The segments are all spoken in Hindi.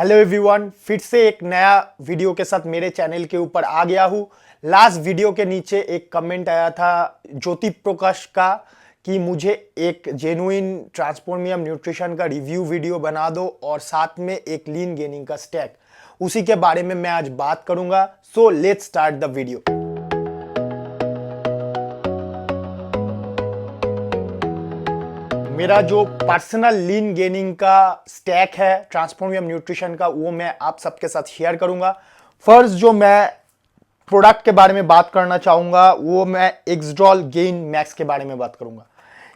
हेलो एवरीवन, फिर से एक नया वीडियो के साथ मेरे चैनल के ऊपर आ गया हूँ। लास्ट वीडियो के नीचे एक कमेंट आया था ज्योति प्रकाश का कि मुझे एक जेन्युइन ट्रांसफॉर्मियम न्यूट्रिशन का रिव्यू वीडियो बना दो और साथ में एक लीन गेनिंग का स्टैक। उसी के बारे में मैं आज बात करूंगा। So let's start the video. मेरा जो पर्सनल लीन गेनिंग का स्टैक है ट्रांसफॉर्मियम न्यूट्रिशन का, वो मैं आप सबके साथ शेयर करूंगा। फर्स्ट जो मैं प्रोडक्ट के बारे में बात करना चाहूंगा वो मैं एक्सड्रॉल गेन मैक्स के बारे में बात करूंगा।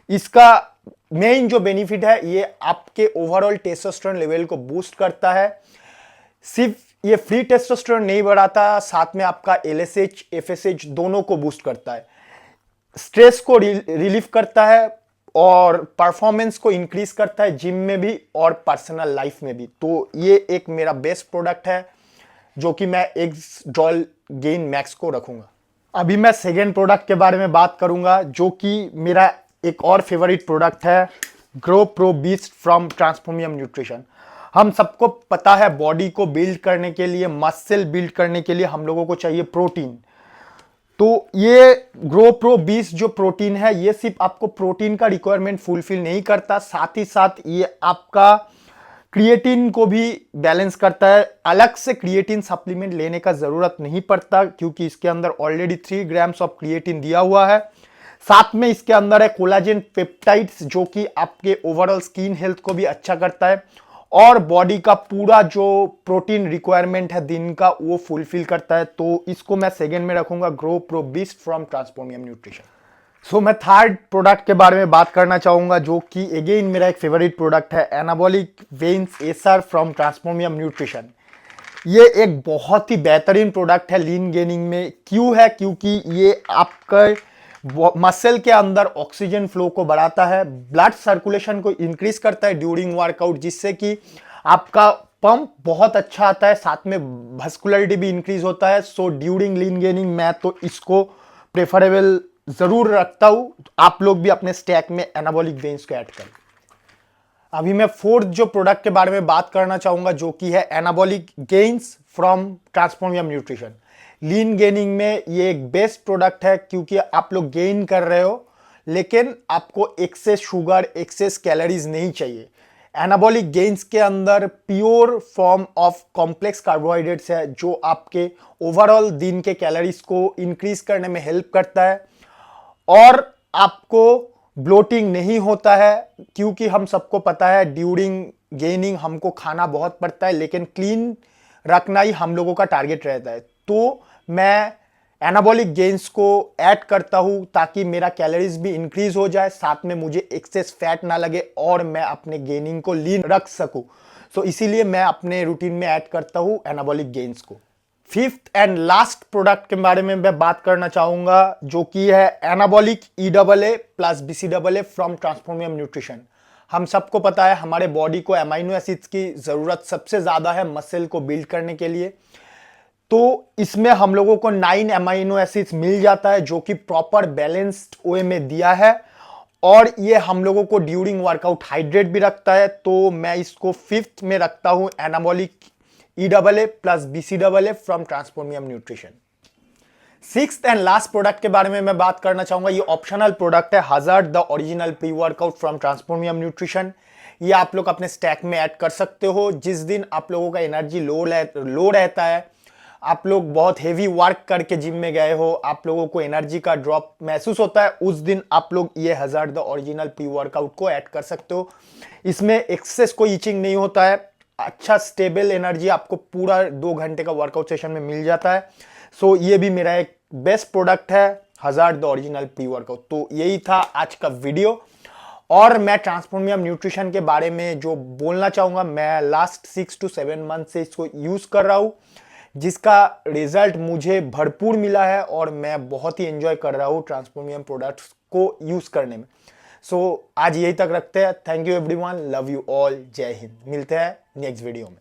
इसका मेन जो बेनिफिट है ये आपके ओवरऑल टेस्टोस्टेरोन लेवल को बूस्ट करता है। सिर्फ ये फ्री टेस्टोस्टेरोन नहीं बढ़ाता, साथ में आपका एलएसएच एफएसएच दोनों को बूस्ट करता है, स्ट्रेस को रिलीफ करता है और परफॉर्मेंस को इंक्रीज करता है जिम में भी और पर्सनल लाइफ में भी। तो ये एक मेरा बेस्ट प्रोडक्ट है जो कि मैं एक्सड्रॉल गेन मैक्स को रखूंगा। अभी मैं सेकेंड प्रोडक्ट के बारे में बात करूंगा जो कि मेरा एक और फेवरेट प्रोडक्ट है, Grow Pro Beast from Transformium Nutrition. हम सबको पता है बॉडी को बिल्ड करने के लिए, मसल बिल्ड करने के लिए हम लोगों को चाहिए प्रोटीन। तो ये ग्रो प्रो 20 जो प्रोटीन है ये सिर्फ आपको प्रोटीन का रिक्वायरमेंट फुलफिल नहीं करता, साथ ही साथ ये आपका क्रिएटिन को भी बैलेंस करता है। अलग से क्रिएटिन सप्लीमेंट लेने का जरूरत नहीं पड़ता क्योंकि इसके अंदर ऑलरेडी 3 ग्राम्स ऑफ क्रिएटिन दिया हुआ है। साथ में इसके अंदर है कोलाजन पेप्टाइड्स जो कि आपके ओवरऑल स्किन हेल्थ को भी अच्छा करता है और बॉडी का पूरा जो प्रोटीन रिक्वायरमेंट है दिन का वो फुलफिल करता है। तो इसको मैं सेकेंड में रखूंगा, Grow Pro Beast from Transformium Nutrition. So मैं थर्ड प्रोडक्ट के बारे में बात करना चाहूंगा जो कि अगेन मेरा एक फेवरेट प्रोडक्ट है, anabolic veins SR from Transformium Nutrition. ये एक बहुत ही बेहतरीन प्रोडक्ट है लीन गेनिंग में। क्यों है? क्योंकि ये आपका मसल के अंदर ऑक्सीजन फ्लो को बढ़ाता है, ब्लड सर्कुलेशन को इंक्रीज करता है ड्यूरिंग वर्कआउट, जिससे कि आपका पंप बहुत अच्छा आता है, साथ में वस्कुलरिटी भी इंक्रीज होता है। सो ड्यूरिंग लीन गेनिंग मैं तो इसको प्रेफरेबल जरूर रखता हूं। आप लोग भी अपने स्टैक में एनाबॉलिक वेन्स को ऐड करें। अभी मैं फोर्थ जो प्रोडक्ट के बारे में बात करना चाहूंगा जो कि है anabolic gains from Transformium Nutrition. Lean gaining में ये एक बेस्ट प्रोडक्ट है क्योंकि आप लोग गेन कर रहे हो लेकिन आपको एक्सेस शुगर, एक्सेस कैलोरीज नहीं चाहिए। एनाबॉलिक गेन्स के अंदर pure form of complex carbohydrates है जो आपके ओवरऑल दिन के कैलोरीज को इंक्रीज करने में हेल्प करता है और आपको ब्लोटिंग नहीं होता है क्योंकि हम सबको पता है ड्यूरिंग गेनिंग हमको खाना बहुत पड़ता है लेकिन क्लीन रखना ही हम लोगों का टारगेट रहता है। तो मैं एनाबॉलिक गेन्स को ऐड करता हूं ताकि मेरा कैलोरीज भी इंक्रीज हो जाए, साथ में मुझे एक्सेस फैट ना लगे और मैं अपने गेनिंग को लीन रख सकूं। सो इसीलिए मैं अपने रूटीन में ऐड करता हूं एनाबॉलिक गेन्स को। फिफ्थ एंड लास्ट प्रोडक्ट के बारे में मैं बात करना चाहूंगा जो कि है anabolic EAA plus BCAA from Transformium Nutrition. हम सबको पता है हमारे बॉडी को अमाइनो एसिड्स की जरूरत सबसे ज्यादा है मसल को बिल्ड करने के लिए। तो इसमें हम लोगों को 9 अमाइनो एसिड्स मिल जाता है जो कि प्रॉपर बैलेंस्ड वे में दिया है और ये हम लोगों को ड्यूरिंग वर्कआउट हाइड्रेट भी रखता है। तो मैं इसको फिफ्थ में रखता हूं, anabolic EAA plus BCAA from Transformium Nutrition. Sixth and last product के बारे में मैं बात करना चाहूंगा। ये ऑप्शनल प्रोडक्ट है, Hazard the original pre workout from Transformium Nutrition. ये आप लोग अपने स्टैक में ऐड कर सकते हो। जिस दिन आप लोगों का एनर्जी लो रहता है, आप लोग बहुत हेवी वर्क करके जिम में गए हो, आप लोगों को एनर्जी का ड्रॉप महसूस होता है, उस दिन आप लोग ये hazard the original pre workout को ऐड कर सकते हो। इसमें एक्सेस कोई ईचिंग नहीं होता है, अच्छा स्टेबल एनर्जी आपको पूरा 2 घंटे का वर्कआउट सेशन में मिल जाता है। सो ये भी मेरा एक बेस्ट प्रोडक्ट है, Hazard the original pre workout. तो यही था आज का वीडियो और मैं ट्रांसफॉर्मियम न्यूट्रिशन के बारे में जो बोलना चाहूंगा, मैं लास्ट 6 to 7 मंथ से इसको यूज कर रहा हूं जिसका रिजल्ट मुझे भरपूर मिला है और मैं बहुत ही एंजॉय कर रहा हूं ट्रांसफॉर्मियम प्रोडक्ट्स को यूज करने में। सो आज यही तक रखते हैं। Thank you everyone, love you all, जय हिंद। मिलते हैं नेक्स्ट वीडियो में।